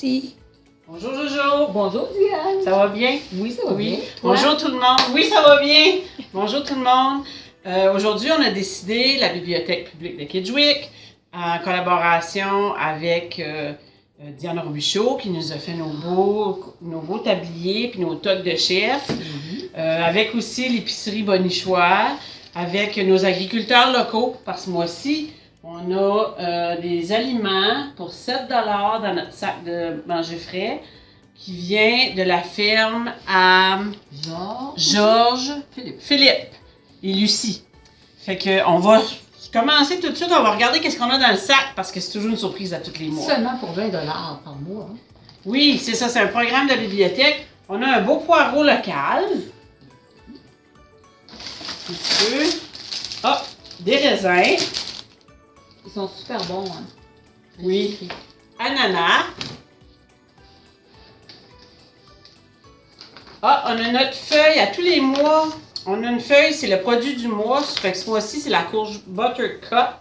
ici. Bonjour Jojo. Bonjour Diane. Ça va bien? Oui, ça va bien. Toi? Bonjour tout le monde. Oui, ça va bien. Bonjour tout le monde. Aujourd'hui, on a décidé, la Bibliothèque publique de Kedgewick, en collaboration avec Diane Robichaud, qui nous a fait nos beaux tabliers puis nos toques de chef, avec aussi l'épicerie Bonichois, avec nos agriculteurs locaux, parce que moi aussi, on a des aliments pour 7 $ dans notre sac de manger frais qui vient de la ferme à Georges, Philippe et Lucie. Fait que on va commencer tout de suite, on va regarder qu'est-ce qu'on a dans le sac parce que c'est toujours une surprise à tous les mois. Seulement pour 20 $ par mois. Hein? Oui, c'est ça, c'est un programme de la bibliothèque. On a un beau poireau local. Un petit peu. Ah, des raisins. Ils sont super bons. Hein? Oui. Ananas. Ah, on a notre feuille à tous les mois. On a une feuille, c'est le produit du mois. Fait que ce mois-ci, c'est la courge Buttercup.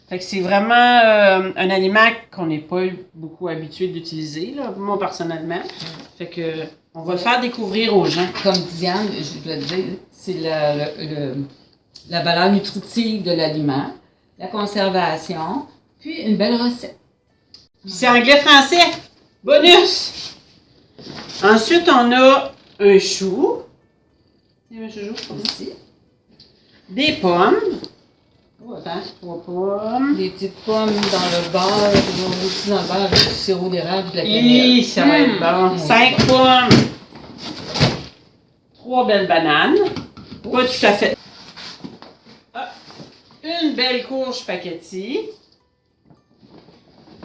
Fait que c'est vraiment un aliment qu'on n'est pas beaucoup habitué d'utiliser, là, moi personnellement. Fait que on va le faire découvrir aux gens. Comme Diane, je voulais te dire, c'est la valeur nutritive de l'aliment, la conservation, puis une belle recette. Puis c'est anglais-français. Bonus! Ensuite, on a un chou. Un chou ici. Des pommes. Oh, attends, 3 pommes. Des petites pommes dans le beurre, aussi dans le beurre avec du sirop d'érable de la cannelle. Oui, ça va être bon. 5 pommes. 3 belles bananes. Pas tout à fait. Ah, une belle courge spaghetti.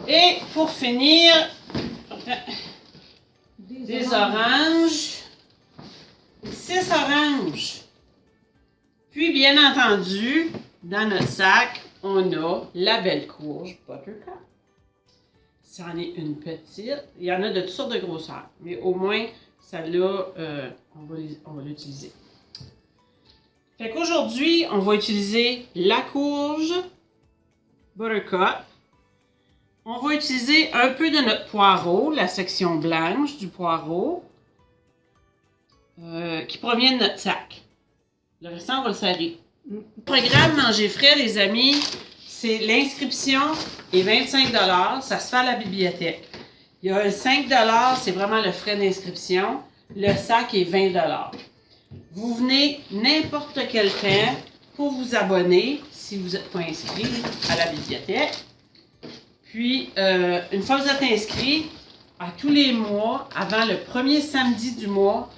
Et pour finir, des oranges. 6 oranges. Puis, bien entendu, dans notre sac, on a la belle courge Buttercup. Ça en est une petite. Il y en a de toutes sortes de grosseurs. Mais au moins, celle-là, on va l'utiliser. Fait qu'aujourd'hui, on va utiliser la courge Buttercup. On va utiliser un peu de notre poireau, la section blanche du poireau, qui provient de notre sac. Le restant, on va le serrer. Le programme Manger frais, les amis, c'est l'inscription est 25 $. Ça se fait à la bibliothèque. Il y a un 5 $, c'est vraiment le frais d'inscription. Le sac est 20 $. Vous venez n'importe quel temps pour vous abonner, si vous n'êtes pas inscrit à la bibliothèque. Puis, une fois que vous êtes inscrit, à tous les mois, avant le premier samedi du mois,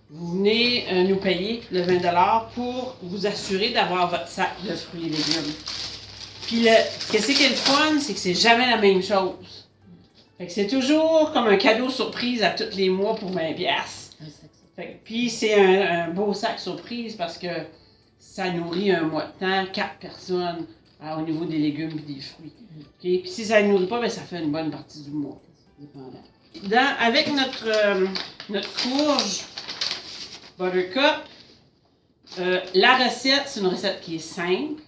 vous venez nous payer le 20 $ pour vous assurer d'avoir votre sac de fruits et légumes. Puis, qu'est-ce qui est le fun, c'est que c'est jamais la même chose. Fait que c'est toujours comme un cadeau surprise à tous les mois pour 20 $. Puis, c'est un beau sac surprise parce que ça nourrit un mois de temps, 4 personnes au niveau des légumes et des fruits. Okay? Puis, si ça ne nourrit pas, bien, ça fait une bonne partie du mois. Avec notre courge Buttercup, la recette, c'est une recette qui est simple.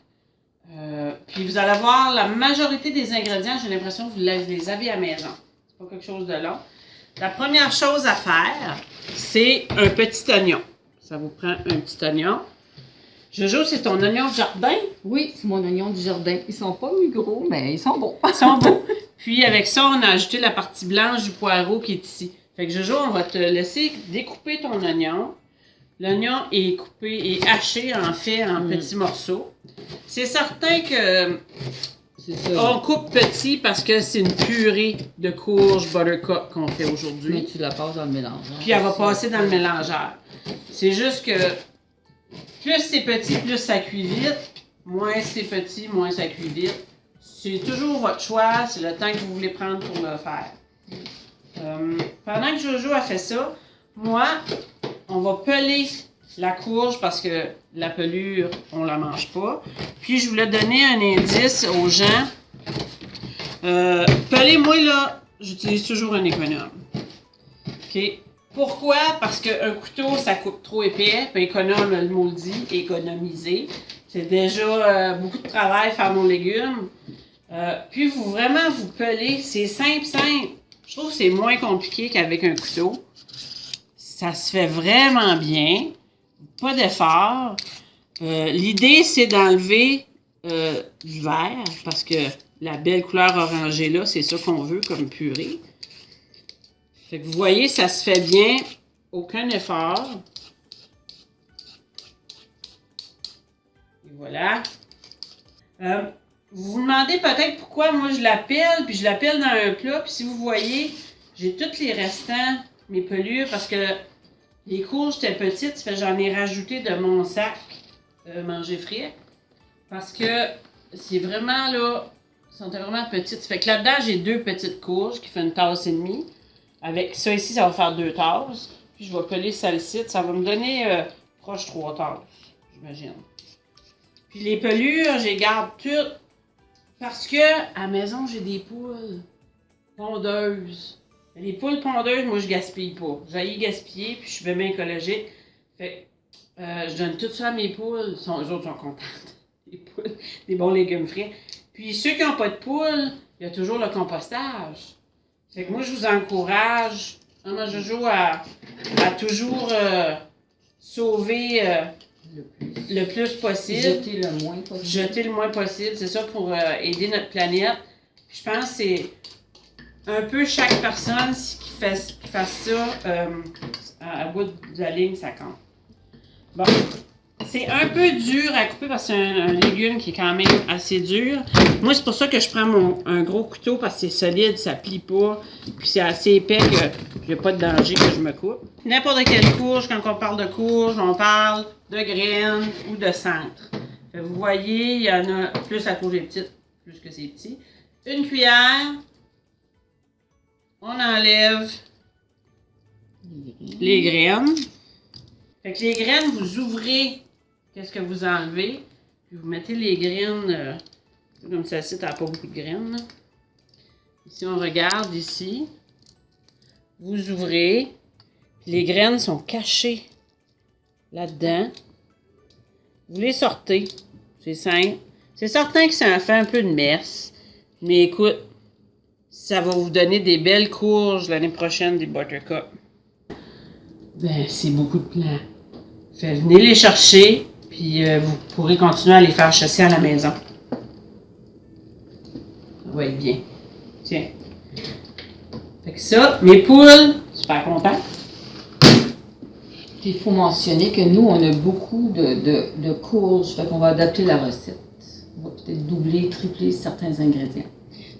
Puis vous allez voir, la majorité des ingrédients, j'ai l'impression que vous les avez à la maison. C'est pas quelque chose de long. La première chose à faire, c'est un petit oignon. Ça vous prend un petit oignon. Jojo, c'est ton oignon de jardin? Oui, c'est mon oignon du jardin. Ils sont pas gros, mais ils sont bons. Ils sont beaux. Puis avec ça, on a ajouté la partie blanche du poireau qui est ici. Fait que Jojo, on va te laisser découper ton oignon. L'oignon est coupé et haché en petits morceaux. C'est certain que on coupe petit parce que c'est une purée de courge Buttercup qu'on fait aujourd'hui. Mais tu la passes dans le mélangeur. Puis elle va passer dans le mélangeur. C'est juste que plus c'est petit, plus ça cuit vite. Moins c'est petit, moins ça cuit vite. C'est toujours votre choix, c'est le temps que vous voulez prendre pour le faire. Pendant que Jojo a fait ça, moi, on va peler la courge parce que la pelure, on la mange pas. Puis je voulais donner un indice aux gens. Peler, moi là, j'utilise toujours un économe. OK? Pourquoi? Parce qu'un couteau, ça coupe trop épais. Puis économe, le mot le dit, économiser. C'est déjà beaucoup de travail faire nos légumes. Puis vous pelez. C'est simple. Je trouve que c'est moins compliqué qu'avec un couteau. Ça se fait vraiment bien. Pas d'effort. L'idée, c'est d'enlever du vert parce que la belle couleur orangée là, c'est ça qu'on veut comme purée. Fait que vous voyez, ça se fait bien. Aucun effort. Et voilà. Vous vous demandez peut-être pourquoi moi je la pèle, puis je la pèle dans un plat. Puis si vous voyez, j'ai tous les restants, mes pelures, parce que les courges étaient petites, ça fait que j'en ai rajouté de mon sac manger frais. Parce que c'est vraiment là, sont vraiment petites. Ça fait que là-dedans, j'ai 2 petites courges qui font une tasse et demie. Avec ça ici, ça va faire 2 tasses. Puis je vais peler celle-ci. Ça va me donner proche 3 tasses, j'imagine. Puis les pelures, je les garde toutes. Parce que à la maison, j'ai des poules pondeuses. Les poules pondeuses, moi, je gaspille pas. J'aille gaspiller, puis je suis bien écologique. Fait je donne tout ça à mes poules. Eux autres sont contentes. Les poules, des bons légumes frais. Puis ceux qui n'ont pas de poules, il y a toujours le compostage. Fait que moi, je vous encourage, moi, je joue à toujours sauver le plus possible. Jeter le moins possible. Jeter le moins possible, c'est ça, pour aider notre planète. Puis je pense que c'est un peu chaque personne qui fasse ça à bout de la ligne, ça compte. Bon, c'est un peu dur à couper parce que c'est un légume qui est quand même assez dur. Moi, c'est pour ça que je prends un gros couteau parce que c'est solide, ça plie pas. Puis c'est assez épais qu'il n'y a pas de danger que je me coupe. N'importe quelle courge, quand on parle de courge, on parle de graines ou de centre. Vous voyez, il y en a plus la courge est petite, plus que c'est petit. Une cuillère, on enlève les graines. Fait que les graines, vous ouvrez qu'est-ce que vous enlevez, puis vous mettez les graines, comme celle-ci, t'as pas beaucoup de graines. Là. Ici, on regarde ici, vous ouvrez, puis les graines sont cachées là-dedans. Vous les sortez, c'est simple. C'est certain que ça fait un peu de messe, mais écoute, ça va vous donner des belles courges l'année prochaine, des buttercups. Ben, c'est beaucoup de plants. Venez les chercher, puis vous pourrez continuer à les faire chasser à la maison. Ça va être bien. Tiens. Fait que ça, mes poules, super contentes. Il faut mentionner que nous, on a beaucoup de courges, fait qu'on va adapter la recette. On va peut-être doubler, tripler certains ingrédients.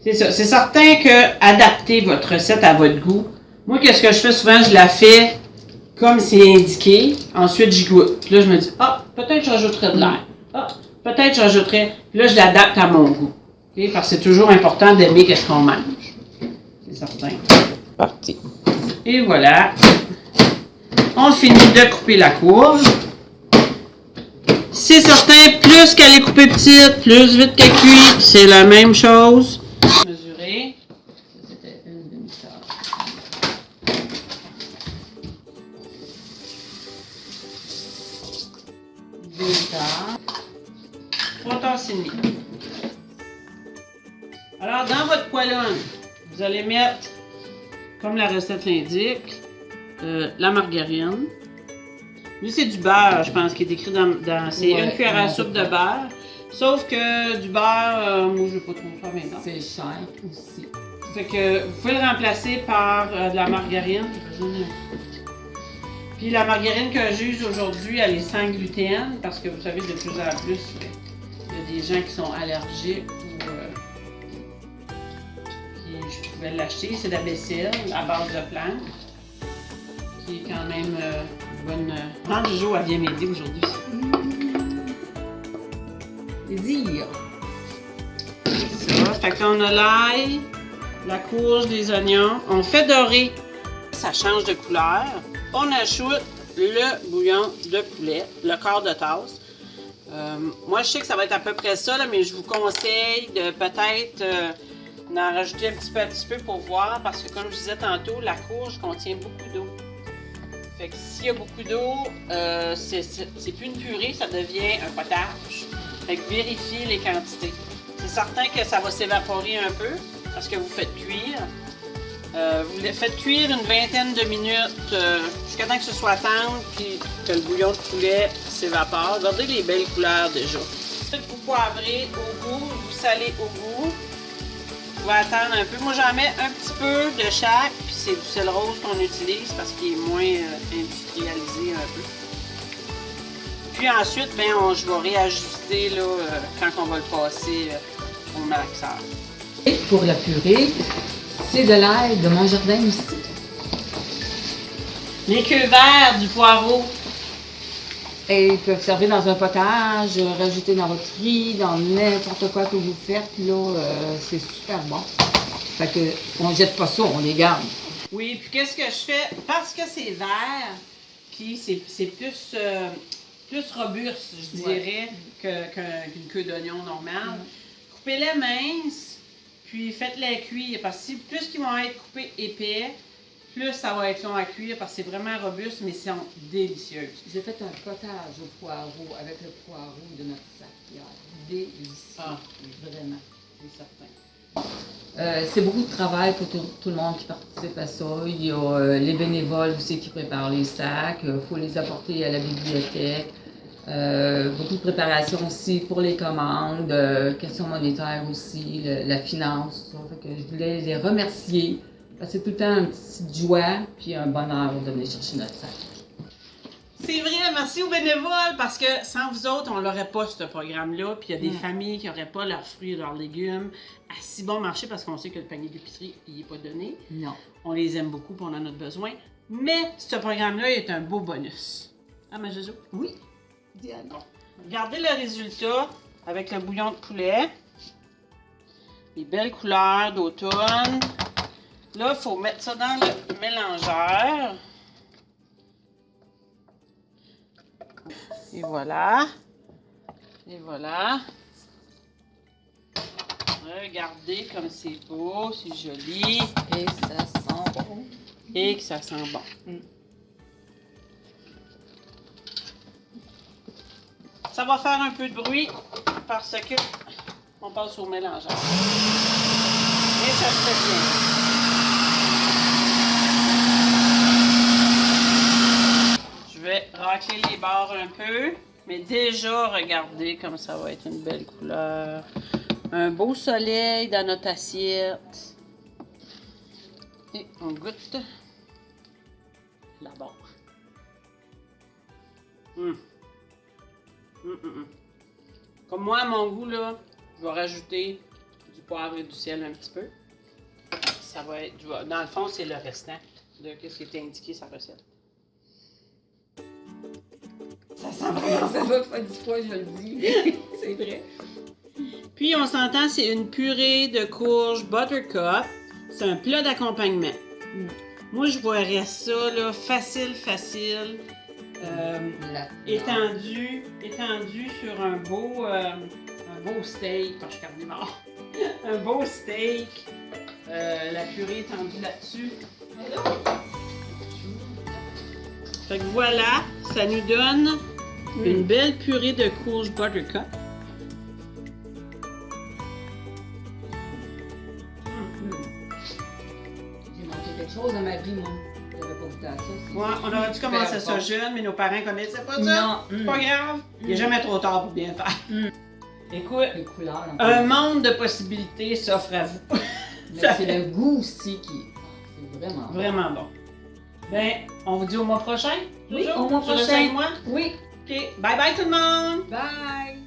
C'est ça. C'est certain que adapter votre recette à votre goût. Moi, qu'est-ce que je fais souvent? Je la fais comme c'est indiqué. Ensuite, j'y goûte. Puis là, je me dis, peut-être je rajouterai de l'air. Peut-être je rajouterai. Puis là, je l'adapte à mon goût. Okay? Parce que c'est toujours important d'aimer ce qu'on mange. C'est certain. Parti. Et voilà. On finit de couper la courge. C'est certain, plus qu'elle est coupée petite, plus vite qu'elle cuit, c'est la même chose. Mesurer. Ça, c'était une demi-tasse. 2 tasses. 3 tasses et demie. Alors, dans votre poêlonne, vous allez mettre, comme la recette l'indique, la margarine. Lui, c'est du beurre, je pense, qui est écrit dans c'est une cuillère à soupe de beurre. Sauf que du beurre, moi, je ne vais pas trop faire maintenant. C'est cher aussi. Fait que vous pouvez le remplacer par de la margarine. Puis la margarine que j'use aujourd'hui, elle est sans gluten, parce que vous savez, de plus en plus, il y a des gens qui sont allergiques ou puis je pouvais l'acheter. C'est de la vaisselle à base de plantes, qui est quand même bonne. Jojo, elle vient m'aider aujourd'hui. Désir. Ça, fait que là, on a l'ail, la courge, les oignons. On fait dorer. Ça change de couleur. On ajoute le bouillon de poulet, le quart de tasse. Moi, je sais que ça va être à peu près ça, là, mais je vous conseille de peut-être en rajouter un petit peu pour voir, parce que comme je disais tantôt, la courge contient beaucoup d'eau. Fait que s'il y a beaucoup d'eau, c'est plus une purée, ça devient un potage. Fait que vérifiez les quantités. C'est certain que ça va s'évaporer un peu parce que vous faites cuire. Vous les faites cuire une vingtaine de minutes jusqu'à temps que ce soit tendre puis que le bouillon de poulet s'évapore. Regardez les belles couleurs déjà. Ensuite, vous poivrez au goût, vous salez au goût. Vous pouvez attendre un peu. Moi, j'en mets un petit peu de chaque, puis c'est du sel rose qu'on utilise parce qu'il est moins industrialisé un peu. Puis ensuite, ben, je vais réajuster là, quand on va le passer au malaxeur. Et pour la purée, c'est de l'ail de mon jardin aussi. Les queues verts du poireau. Et ils peuvent servir dans un potage, rajouter dans votre riz, dans n'importe quoi que vous faites. Là, c'est super bon. Fait que on jette pas ça, on les garde. Oui, puis qu'est-ce que je fais? Parce que c'est vert, puis c'est plus robuste, je dirais, qu'une queue d'oignon normale. Coupez-les minces, puis faites-les cuire. Parce que plus qu'ils vont être coupés épais, plus ça va être long à cuire parce que c'est vraiment robuste, mais c'est délicieux. J'ai fait un potage au poireau avec le poireau de notre sac hier. Délicieux. Ah, Vraiment. c'est certain. C'est beaucoup de travail pour tout le monde qui participe à ça. Il y a les bénévoles aussi qui préparent les sacs. Il faut les apporter à la bibliothèque. Beaucoup de préparation aussi pour les commandes, questions monétaires aussi, la finance. Fait que je voulais les remercier. Parce que c'est tout le temps une petite joie puis un bonheur de venir chercher notre sac. C'est vrai, merci aux bénévoles parce que sans vous autres, on n'aurait pas ce programme-là. Puis il y a des familles qui n'auraient pas leurs fruits et leurs légumes à si bon marché parce qu'on sait que le panier d'épicerie, il n'est pas donné. Non. On les aime beaucoup et on en a besoin. Mais ce programme-là est un beau bonus. Ah, ma Jojo? Oui. Diane. Bon. Regardez le résultat avec le bouillon de poulet. Les belles couleurs d'automne. Là, il faut mettre ça dans le mélangeur. Et voilà. Et voilà. Regardez comme c'est beau, c'est joli. Et ça sent bon. Et que ça sent bon. Ça va faire un peu de bruit parce que on passe au mélangeur. Et ça se fait bien. Je vais racler les bords un peu, mais déjà, regardez comme ça va être une belle couleur. Un beau soleil dans notre assiette. Et on goûte là-bas. Comme moi, à mon goût, là, je vais rajouter du poivre et du sel un petit peu. Ça va être, dans le fond, c'est le restant de ce qui était indiqué sur la recette. Ça sent vraiment, ça va pas 10 fois, je le dis. C'est vrai. Puis, on s'entend, c'est une purée de courge buttercup. C'est un plat d'accompagnement. Moi, je voyais ça, là, facile. Étendu sur un beau steak. Quand je suis carnivore. Un beau steak. La purée étendue là-dessus. Fait que voilà, ça nous donne une belle purée de courge buttercup. J'ai mangé quelque chose dans ma vie, moi. J'avais pas goûté à ça. Ouais, on aurait dû commencer ça jeune, mais nos parents connaissaient pas ça. Non. C'est pas grave. Il n'est jamais trop tard pour bien faire. Écoute, Les couleurs. un monde de possibilités s'offre à vous. Mais c'est le goût aussi qui est vraiment bon. Vraiment bon. Ben, on vous dit au mois prochain? Oui, Toujours? au mois Tu restes prochain. avec moi? Oui. OK. Bye bye tout le monde! Bye!